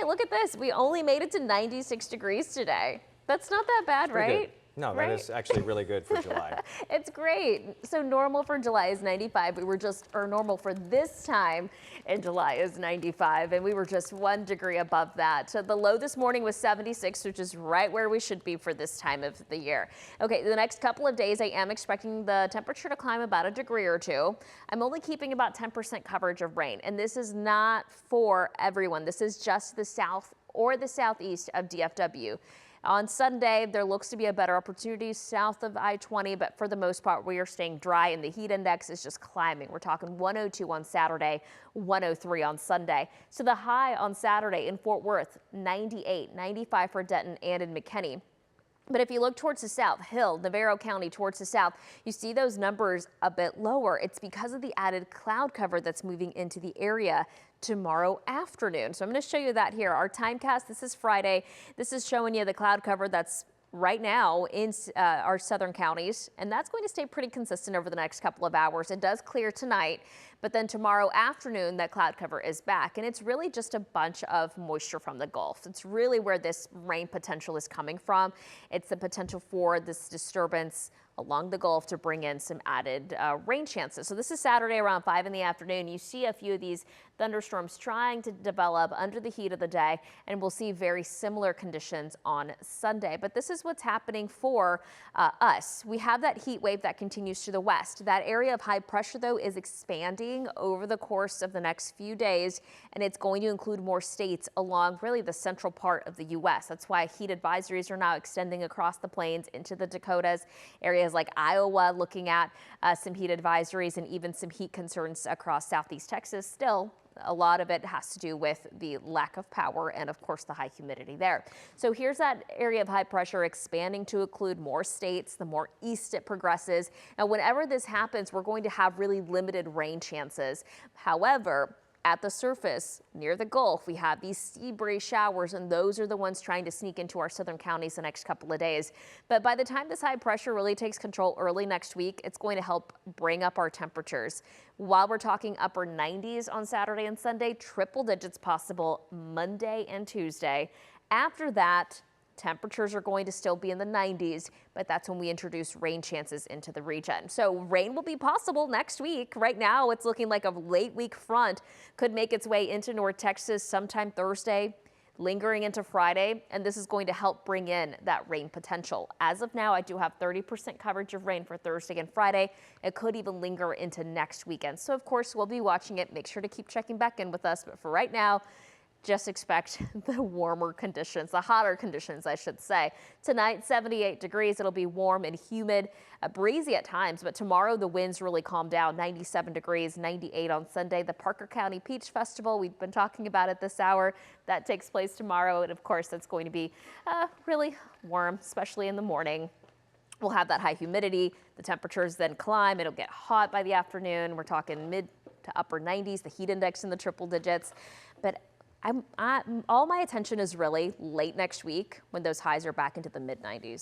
look at this. We only made it to 96 degrees today. That's not that bad, right? Good. No, Right? that is actually really good for July. It's great. So normal for July is 95. Or normal for this time in July is 95, and we were just 1 degree above that. So the low this morning was 76, which is right where we should be for this time of the year. Okay, the next couple of days, I am expecting the temperature to climb about a degree or two. I'm only keeping about 10% coverage of rain, and this is not for everyone. This is just the south or the southeast of DFW. On Sunday, there looks to be a better opportunity south of I-20, but for the most part, we are staying dry and the heat index is just climbing. We're talking 102 on Saturday, 103 on Sunday. So the high on Saturday in Fort Worth, 98, 95 for Denton and in McKinney. But if you look towards the south, Hill, Navarro County towards the south, you see those numbers a bit lower. It's because of the added cloud cover that's moving into the area tomorrow afternoon. So I'm going to show you that here. Our timecast, this is Friday. This is showing you the cloud cover that's right now in our southern counties, and that's going to stay pretty consistent over the next couple of hours. It does clear tonight, but then tomorrow afternoon that cloud cover is back, and it's really just a bunch of moisture from the Gulf. It's really where this rain potential is coming from. It's the potential for this disturbance along the Gulf to bring in some added rain chances. So this is Saturday around 5 in the afternoon. You see a few of these thunderstorms trying to develop under the heat of the day, and we'll see very similar conditions on Sunday. But this is what's happening for us. We have that heat wave that continues to the west. That area of high pressure, though, is expanding over the course of the next few days, and it's going to include more states along really the central part of the U.S. That's why heat advisories are now extending across the plains into the Dakotas, areas like Iowa looking at some heat advisories and even some heat concerns across southeast Texas. Still, a lot of it has to do with the lack of power and, of course, the high humidity there. So here's that area of high pressure expanding to include more states, the more east it progresses. Now, whenever this happens, we're going to have really limited rain chances. However, at the surface near the Gulf, we have these sea breeze showers, and those are the ones trying to sneak into our southern counties the next couple of days. But by the time this high pressure really takes control early next week, it's going to help bring up our temperatures. While we're talking upper 90s on Saturday and Sunday, triple digits possible Monday and Tuesday. After that, temperatures are going to still be in the 90s, but that's when we introduce rain chances into the region. So rain will be possible next week. Right now, it's looking like a late week front could make its way into North Texas sometime Thursday, lingering into Friday, and this is going to help bring in that rain potential. As of now, I do have 30% coverage of rain for Thursday and Friday. It could even linger into next weekend. So of course, we'll be watching it. Make sure to keep checking back in with us. But for right now, just expect the warmer conditions, the hotter conditions, I should say. Tonight, 78 degrees. It'll be warm and humid, breezy at times, but tomorrow the winds really calm down. 97 degrees, 98 on Sunday. The Parker County Peach Festival, we've been talking about it this hour. That takes place tomorrow, and of course, that's going to be really warm, especially in the morning. We'll have that high humidity. The temperatures then climb. It'll get hot by the afternoon. We're talking mid to upper 90s, the heat index in the triple digits. But all my attention is really late next week when those highs are back into the mid 90s.